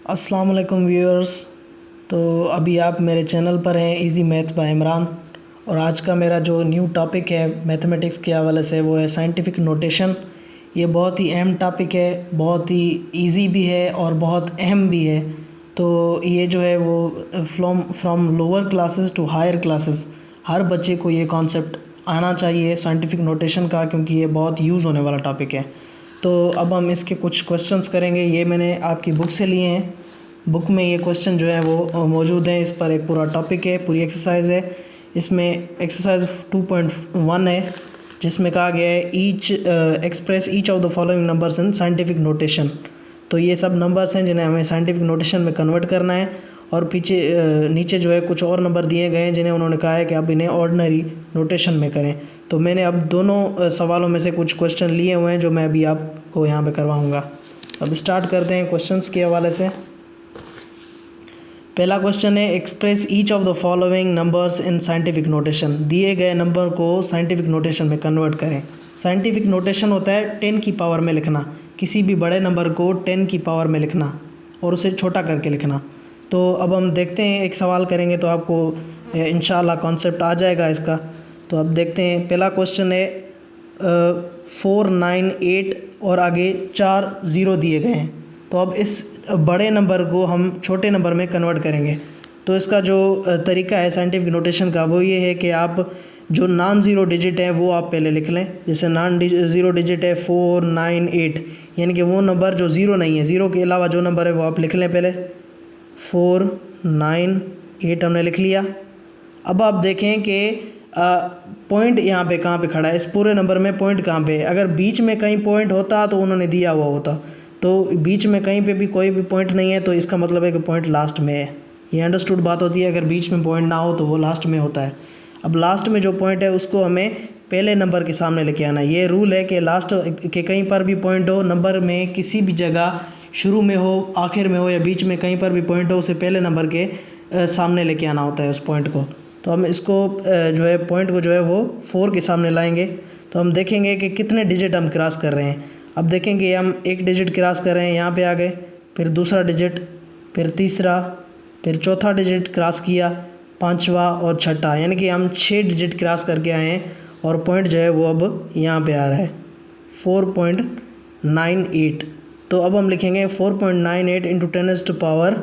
अस्सलाम वालेकुम व्यूअर्स। तो अभी आप मेरे चैनल पर हैं इजी मैथ बाय इमरान, और आज का मेरा जो न्यू टॉपिक है मैथमेटिक्स के हवाले से वो है साइंटिफिक नोटेशन। ये बहुत ही अहम टॉपिक है, बहुत ही इजी भी है और बहुत अहम भी है। तो ये जो है वो from lower classes to higher classes हर बच्चे को ये कॉन्सेप्ट आना चाहिए साइंटिफिक नोटेशन का, क्योंकि ये बहुत यूज़ होने वाला टॉपिक है। तो अब हम इसके कुछ क्वेश्चंस करेंगे। ये मैंने आपकी बुक से लिए हैं। बुक में ये क्वेश्चन जो है वो मौजूद हैं। इस पर एक पूरा टॉपिक है, पूरी एक्सरसाइज है। इसमें एक्सरसाइज 2.1 है, जिसमें कहा गया है each express each of the following numbers in scientific notation. तो ये सब नंबर्स हैं जिन्हें हमें साइंटिफिक नोटेशन में कन्वर्ट करना है। और पीछे नीचे जो है कुछ और नंबर दिए गए हैं जिन्हें उन्होंने कहा है कि आप इन्हें ऑर्डिनरी नोटेशन में करें। तो मैंने अब दोनों सवालों में से कुछ क्वेश्चन लिए हुए हैं जो मैं अभी आपको यहाँ पे करवाऊँगा। अब स्टार्ट करते हैं क्वेश्चंस के हवाले से। पहला क्वेश्चन है express each of the following numbers in scientific notation. दिए गए नंबर को साइंटिफिक नोटेशन में कन्वर्ट करें। साइंटिफिक नोटेशन होता है 10 की पावर में लिखना, किसी भी बड़े नंबर को 10 की पावर में लिखना और उसे छोटा करके लिखना। तो अब हम देखते हैं, एक सवाल करेंगे तो आपको इंशाल्लाह कॉन्सेप्ट आ जाएगा इसका। तो अब देखते हैं, पहला क्वेश्चन है 4, 9, 8 और आगे 4 ज़ीरो दिए गए हैं। तो अब इस बड़े नंबर को हम छोटे नंबर में कन्वर्ट करेंगे। तो इसका जो तरीका है साइंटिफिक नोटेशन का वो ये है कि आप जो नॉन ज़ीरो डिजिट है वो आप पहले लिख लें। जैसे नॉन ज़ीरो डिजिट है 4, 9, 8, यानी कि वो नंबर जो ज़ीरो नहीं है, ज़ीरो के अलावा जो नंबर है वो आप लिख लें पहले। 4, 9, 8 हमने लिख लिया। अब आप देखें कि पॉइंट यहाँ पे कहाँ पे खड़ा है, इस पूरे नंबर में पॉइंट कहाँ पे है। अगर बीच में कहीं पॉइंट होता तो उन्होंने दिया हुआ होता, तो बीच में कहीं पे भी कोई भी पॉइंट नहीं है, तो इसका मतलब है कि पॉइंट लास्ट में है। ये अंडरस्टूड बात होती है। अगर बीच में पॉइंट ना हो तो वो लास्ट में होता है। अब लास्ट में जो पॉइंट है उसको हमें पहले नंबर के सामने लेके आना है। ये रूल है कि लास्ट के कहीं पर भी पॉइंट हो नंबर में, किसी भी जगह शुरू में हो, आखिर में हो या बीच में, कहीं पर भी पॉइंट हो उसे पहले नंबर के सामने लेके आना होता है उस पॉइंट को। तो हम इसको जो है पॉइंट को जो है वो 4 के सामने लाएंगे। तो हम देखेंगे कि कितने डिजिट हम क्रॉस कर रहे हैं। अब देखेंगे हम एक डिजिट क्रॉस कर रहे हैं, यहाँ पे आ गए, फिर दूसरा डिजिट, फिर तीसरा, फिर चौथा डिजिट क्रॉस किया, पांचवा और छठा, यानी कि हम 6 डिजिट क्रॉस करके आए हैं। और पॉइंट जो है वो अब यहाँ पे आ रहा है 4.98। तो अब हम लिखेंगे 4.98 इंटू 10⁻⁴।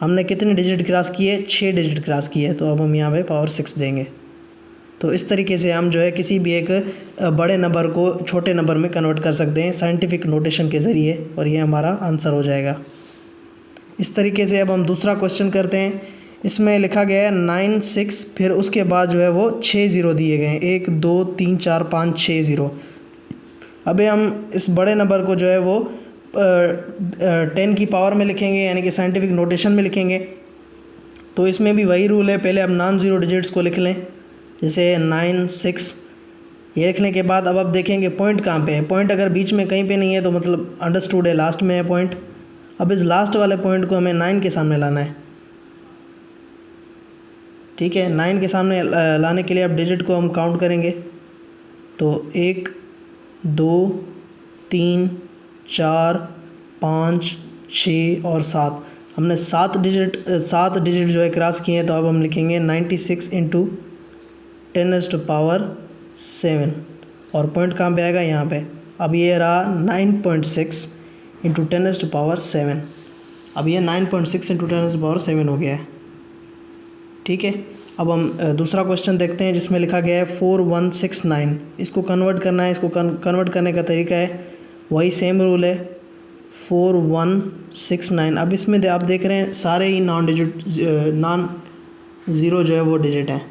हमने कितने डिजिट क्रॉस किए? 6 डिजिट क्रॉस किए। तो अब हम यहाँ पे पावर 6 देंगे। तो इस तरीके से हम जो है किसी भी एक बड़े नंबर को छोटे नंबर में कन्वर्ट कर सकते हैं साइंटिफिक नोटेशन के ज़रिए, और ये हमारा आंसर हो जाएगा। इस तरीके से अब हम दूसरा क्वेश्चन करते हैं। इसमें लिखा गया है 9, 6, फिर उसके बाद जो है वो 6 ज़ीरो दिए गए हैं, 1, 2, 3, 4, 5, 6 ज़ीरो। अभी हम इस बड़े नंबर को जो है वो 10 की पावर में लिखेंगे, यानी कि साइंटिफिक नोटेशन में लिखेंगे। तो इसमें भी वही रूल है, पहले हम नॉन ज़ीरो डिजिट्स को लिख लें, जैसे 9, 6। ये लिखने के बाद अब आप देखेंगे पॉइंट कहाँ पे है। पॉइंट अगर बीच में कहीं पे नहीं है तो मतलब अंडरस्टूड है लास्ट में है पॉइंट। अब इस लास्ट वाले पॉइंट को हमें 9 के सामने लाना है। ठीक है, 9 के सामने लाने के लिए अब डिजिट को हम काउंट करेंगे। तो 1, 2, 3, 4, 5, 6 और 7। हमने 7 डिजिट जो है क्रॉस किए हैं। तो अब हम लिखेंगे 96 इंटू 10⁻⁷ और पॉइंट कहाँ पे आएगा? यहाँ पे। अब ये रहा 9.6 इंटू 10⁻⁷। अब ये 9.6 इंटू 10⁻⁷ हो गया है। ठीक है, अब हम दूसरा क्वेश्चन देखते हैं जिसमें लिखा गया है 4169। इसको कन्वर्ट करना है। इसको कन्वर्ट करने का तरीका है वही सेम रूल है, 4169। अब इसमें आप देख रहे हैं सारे ही नॉन ज़ीरो जो है वो डिजिट हैं।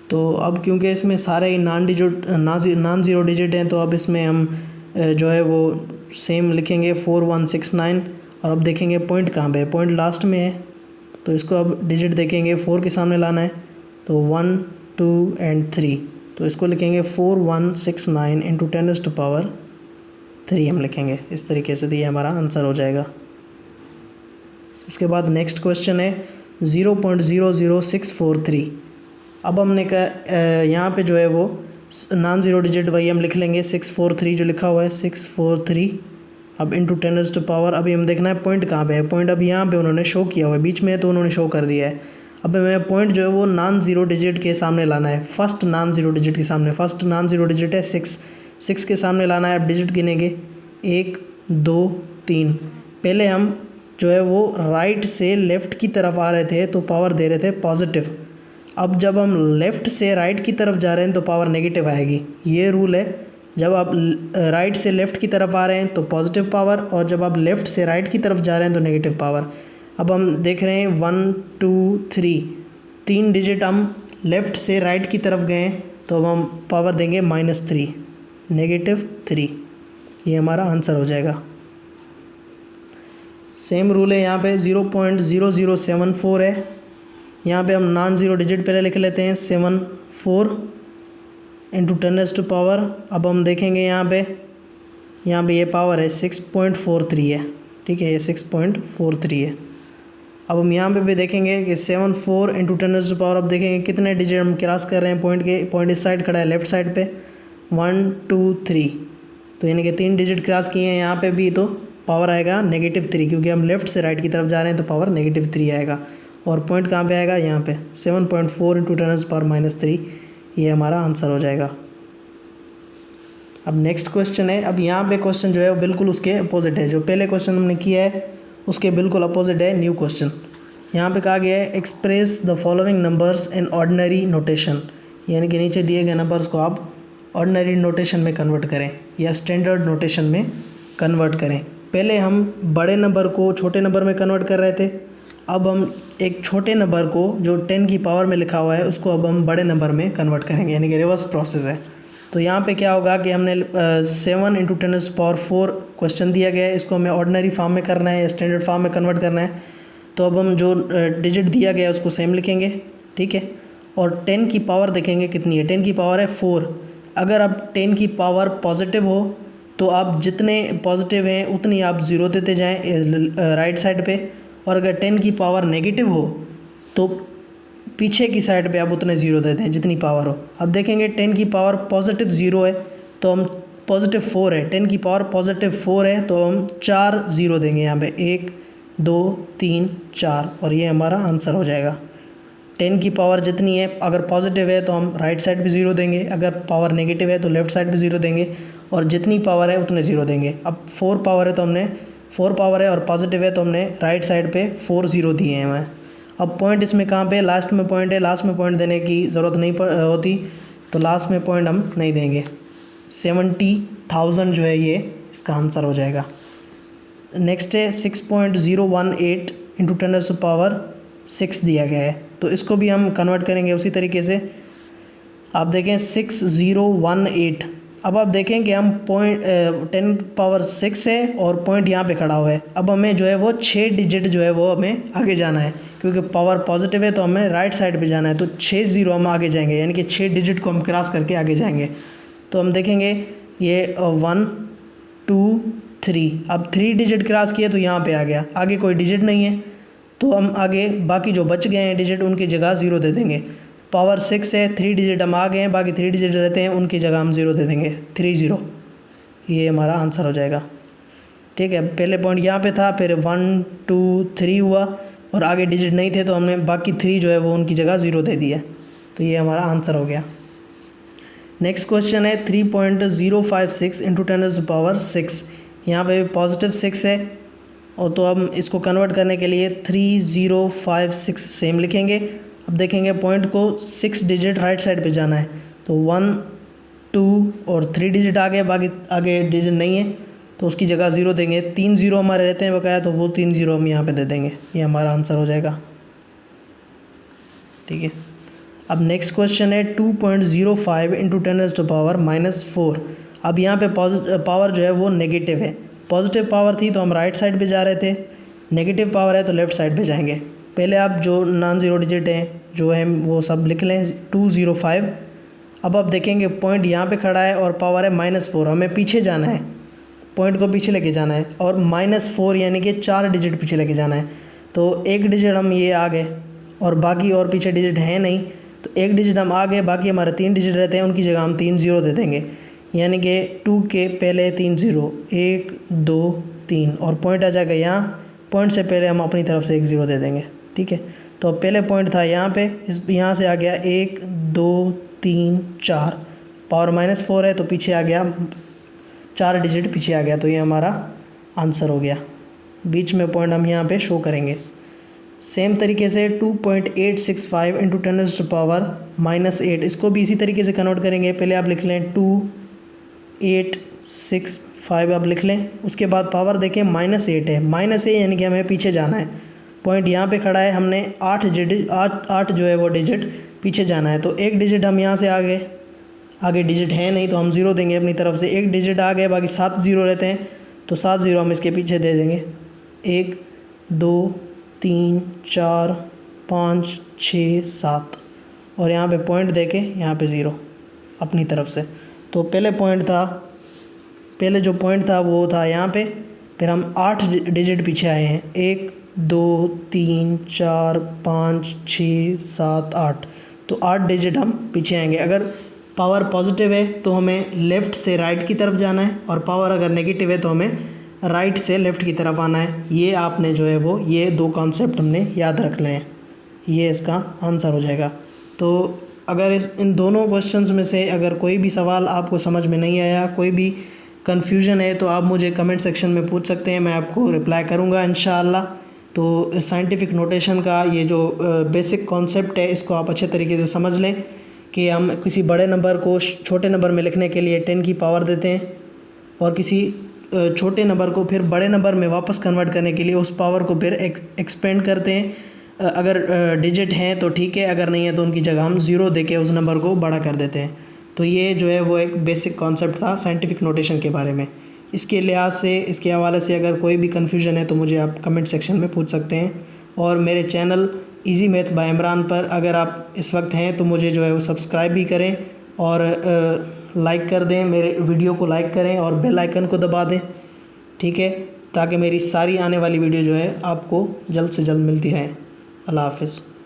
तो अब क्योंकि इसमें सारे ही नॉन ज़ीरो डिजिट हैं, तो अब इसमें हम जो है वो सेम लिखेंगे 4169। और अब देखेंगे पॉइंट कहाँ पे है। पॉइंट लास्ट में है। तो इसको अब डिजिट देखेंगे 4 के सामने लाना है। तो 1, 2 एंड 3। तो इसको लिखेंगे 4169 इंटू 10⁻³ हम लिखेंगे इस तरीके से। तो ये हमारा आंसर हो जाएगा। इसके बाद नेक्स्ट क्वेश्चन है 0.00643। अब हमने कहा यहाँ पे जो है वो नॉन ज़ीरो डिजिट वही हम लिख लेंगे 643 जो लिखा हुआ है 643। अब इंटू 10⁻⁴ अभी हम देखना है पॉइंट कहाँ पे है। पॉइंट अभी यहाँ पे उन्होंने शो किया हुआ है, बीच में है तो उन्होंने शो कर दिया है। अब हमें पॉइंट जो है वो नॉन ज़ीरो डिजिट के सामने लाना है, फर्स्ट नॉन ज़ीरो डिजिट के सामने। फर्स्ट नॉन ज़ीरो डिजिट है 6 के सामने लाना है। अब डिजिट गिनेंगे 1 2 3। पहले हम जो है वो राइट से लेफ़्ट की तरफ आ रहे थे तो पावर दे रहे थे पॉजिटिव। अब जब हम लेफ़्ट से राइट की तरफ जा रहे हैं तो पावर नेगेटिव आएगी। ये रूल है, जब आप राइट से लेफ़्ट की तरफ आ रहे हैं तो पॉजिटिव पावर, और जब आप लेफ़्ट से राइट की तरफ जा रहे हैं तो नेगेटिव पावर। अब हम देख रहे हैं 1 2 3, 3 डिजिट हम लेफ़्ट से राइट की तरफ गए तो अब हम पावर देंगे -3, -3। ये हमारा आंसर हो जाएगा। सेम रूल है यहाँ पे 0.0074 है। यहाँ पे हम नॉन ज़ीरो डिजिट पहले लिख लेते हैं 74 इंटू 10⁻⁴। अब हम देखेंगे यहाँ पे ये पावर है 6.43 है, ठीक है, ये 6.43 है। अब हम यहाँ पे भी देखेंगे कि 74 इंटू 10⁻⁴। अब देखेंगे कितने डिजिट हम क्रॉस कर रहे हैं पॉइंट के। पॉइंट इस साइड खड़ा है लेफ़्ट साइड पे, 1 2 3, तो यानी कि 3 डिजिट क्रॉस किए हैं। यहाँ पे भी तो पावर आएगा -3, क्योंकि हम लेफ़्ट से राइट की तरफ जा रहे हैं तो पावर -3 आएगा। और पॉइंट कहाँ पे आएगा, यहाँ पे 7.4 इंटू 10⁻⁻3। ये हमारा आंसर हो जाएगा। अब नेक्स्ट क्वेश्चन है। अब यहाँ पे क्वेश्चन जो है वो बिल्कुल उसके अपोजिट है। जो पहले क्वेश्चन हमने किया है उसके बिल्कुल अपोजिट है न्यू क्वेश्चन। यहाँ पे कहा गया है express the following numbers in ordinary notation, यानी कि नीचे दिए गए नंबर्स को आप ऑर्डिनरी नोटेशन में कन्वर्ट करें या स्टैंडर्ड नोटेशन में कन्वर्ट करें। पहले हम बड़े नंबर को छोटे नंबर में कन्वर्ट कर रहे थे। अब हम एक छोटे नंबर को जो 10 की पावर में लिखा हुआ है उसको अब हम बड़े नंबर में कन्वर्ट करेंगे, यानी कि रिवर्स प्रोसेस है। तो यहाँ पे क्या होगा कि हमने 7 इंटू 10⁻⁴ क्वेश्चन दिया गया है, इसको हमें ऑर्डिनरी फॉर्म में करना है या स्टैंडर्ड फॉर्म में कन्वर्ट करना है। तो अब हम जो डिजिट दिया गया है उसको सेम लिखेंगे, ठीक है। और 10 की पावर देखेंगे कितनी है। 10 की पावर है 4। अगर अब 10 की पावर पॉजिटिव हो तो आप जितने पॉजिटिव हैं उतनी आप ज़ीरो देते जाएँ राइट साइड पे, और अगर 10 की पावर नेगेटिव हो तो पीछे की साइड पे आप उतने ज़ीरो देते हैं जितनी पावर हो। अब देखेंगे 10 की पावर पॉजिटिव 0 है तो हम पॉजिटिव 4 है, 10 की पावर पॉजिटिव 4 है तो हम 4 ज़ीरो देंगे यहाँ पे, 1 2 3 4, और ये हमारा आंसर हो जाएगा। 10 की पावर जितनी है अगर पॉजिटिव है तो हम राइट साइड पे ज़ीरो देंगे, अगर पावर नेगेटिव है तो लेफ़्ट साइड पे ज़ीरो देंगे, और जितनी पावर है उतने ज़ीरो देंगे। अब 4 पावर है तो हमने 4 पावर है और पॉजिटिव है तो हमने राइट साइड पे 4 ज़ीरो दिए हैं हमें। अब पॉइंट इसमें कहाँ पे, लास्ट में पॉइंट है। लास्ट में पॉइंट देने की ज़रूरत नहीं होती, तो लास्ट में पॉइंट हम नहीं देंगे। 70,000 जो है ये इसका आंसर हो जाएगा। नेक्स्ट है 6.018 इंटू 10⁻⁶ दिया गया है, तो इसको भी हम कन्वर्ट करेंगे उसी तरीके से। आप देखें 6018। अब आप देखें कि हम पॉइंट 10⁻⁶ है और पॉइंट यहाँ पे खड़ा हुआ है। अब हमें जो है वो 6 डिजिट जो है वो हमें आगे जाना है, क्योंकि पावर पॉजिटिव है तो हमें राइट साइड पे जाना है, तो 6 ज़ीरो हम आगे जाएंगे, यानी कि 6 डिजिट को हम क्रॉस करके आगे जाएंगे। तो हम देखेंगे ये 1 2 3, अब 3 डिजिट क्रॉस किए तो यहाँ पे आ गया, आगे कोई डिजिट नहीं है तो हम आगे बाकी जो बच गए हैं डिजिट उनकी जगह ज़ीरो दे देंगे। पावर 6 है, 3 डिजिट हम आ गए हैं, बाकी 3 डिजिट रहते हैं उनकी जगह हम ज़ीरो दे देंगे, 30। ये हमारा आंसर हो जाएगा, ठीक है। पहले पॉइंट यहाँ पे था, फिर 1 2 3 हुआ और आगे डिजिट नहीं थे तो हमने बाकी 3 जो है वो उनकी जगह ज़ीरो दे दिया, तो ये हमारा आंसर हो गया। नेक्स्ट क्वेश्चन है 3.056 इंटू 10⁻⁶। यहाँ पे पॉजिटिव 6 है और तो हम इसको कन्वर्ट करने के लिए 3056 सेम लिखेंगे। अब देखेंगे पॉइंट को 6 डिजिट राइट साइड पे जाना है, तो 1 2 और 3 डिजिट आ गए, बाकी आगे डिजिट नहीं है तो उसकी जगह ज़ीरो देंगे। 3 ज़ीरो हमारे रहते हैं बकाया, तो वो 3 ज़ीरो हम यहाँ पे दे देंगे, ये हमारा आंसर हो जाएगा, ठीक है। अब नेक्स्ट क्वेश्चन है 2.05 इंटू 10⁻⁻⁴। अब यहाँ पे पावर जो है वो नेगेटिव है। पॉजिटिव पावर थी तो हम राइट साइड पे जा रहे थे, नेगेटिव पावर है तो लेफ़्ट साइड पे जाएंगे। पहले आप जो नॉन ज़ीरो डिजिट हैं जो है वो सब लिख लें, 205। अब आप देखेंगे पॉइंट यहाँ पे खड़ा है और पावर है -4, हमें पीछे जाना है, पॉइंट को पीछे लेके जाना है, और -4 यानी कि 4 डिजिट पीछे लेके जाना है। तो एक डिजिट हम ये आ गए और बाकी और पीछे डिजिट है नहीं, तो एक डिजिट हम आ गए, बाकी हमारे 3 डिजिट रहते हैं उनकी जगह हम 3 ज़ीरो दे देंगे। यानी कि 2 के पहले 3 ज़ीरो, 1 2 3 और पॉइंट आ जाएगा यहाँ। पॉइंट से पहले हम अपनी तरफ से एक ज़ीरो दे देंगे, ठीक है। तो पहले पॉइंट था यहाँ पे, यहाँ से आ गया 1 2 3 4, पावर -4 है तो पीछे आ गया, 4 डिजिट पीछे आ गया, तो ये हमारा आंसर हो गया। बीच में पॉइंट हम यहाँ पे शो करेंगे। सेम तरीके से 2.865 इंटू 10⁻⁻8, इसको भी इसी तरीके से कन्वर्ट करेंगे। पहले आप लिख लें 2865 आप लिख लें, उसके बाद पावर देखें -8 है, -8 यानी कि हमें पीछे जाना है। पॉइंट यहाँ पे खड़ा है, हमने 8 जो है वो डिजिट पीछे जाना है। तो एक डिजिट हम यहाँ से आगे डिजिट है नहीं तो हम ज़ीरो देंगे अपनी तरफ से। एक डिजिट आ गए, बाकी 7 ज़ीरो रहते हैं, तो 7 ज़ीरो हम इसके पीछे दे देंगे। 1 2 3 4 5 6 7 और यहाँ पे पॉइंट देके यहाँ पे ज़ीरो अपनी तरफ से। तो पहले जो पॉइंट था वो था यहाँ पे, फिर हम 8 डिजिट पीछे आए हैं। 1 2 3 4 5 6 7 8, तो 8 डिजिट हम पीछे आएंगे। अगर पावर पॉजिटिव है तो हमें लेफ़्ट से राइट की तरफ जाना है, और पावर अगर नेगेटिव है तो हमें राइट से लेफ़्ट की तरफ आना है। ये आपने जो है वो ये 2 कॉन्सेप्ट हमने याद रख लें, ये इसका आंसर हो जाएगा। तो अगर इन दोनों क्वेश्चंस में से अगर कोई भी सवाल आपको समझ में नहीं आया, कोई भी कन्फ्यूजन है, तो आप मुझे कमेंट सेक्शन में पूछ सकते हैं, मैं आपको रिप्लाई करूँगा इंशाअल्लाह। तो साइंटिफिक नोटेशन का ये जो बेसिक कॉन्सेप्ट है, इसको आप अच्छे तरीके से समझ लें कि हम किसी बड़े नंबर को छोटे नंबर में लिखने के लिए 10 की पावर देते हैं, और किसी छोटे नंबर को फिर बड़े नंबर में वापस कन्वर्ट करने के लिए उस पावर को फिर एक्सपेंड करते हैं। अगर डिजिट हैं तो ठीक है, अगर नहीं है तो उनकी जगह हम ज़ीरो देके उस नंबर को बड़ा कर देते हैं। तो ये जो है वो एक बेसिक कॉन्सेप्ट था साइंटिफिक नोटेशन के बारे में। इसके लिहाज से, इसके हवाले से अगर कोई भी कन्फ्यूजन है तो मुझे आप कमेंट सेक्शन में पूछ सकते हैं। और मेरे channel easy math bye Imran पर अगर आप इस वक्त हैं तो मुझे जो है वो सब्सक्राइब भी करें और लाइक कर दें, मेरे वीडियो को लाइक करें और बेल आइकन को दबा दें, ठीक है, ताकि मेरी सारी आने वाली वीडियो जो है आपको जल्द से जल्द मिलती रहें। अल्लाह हाफ़िज़।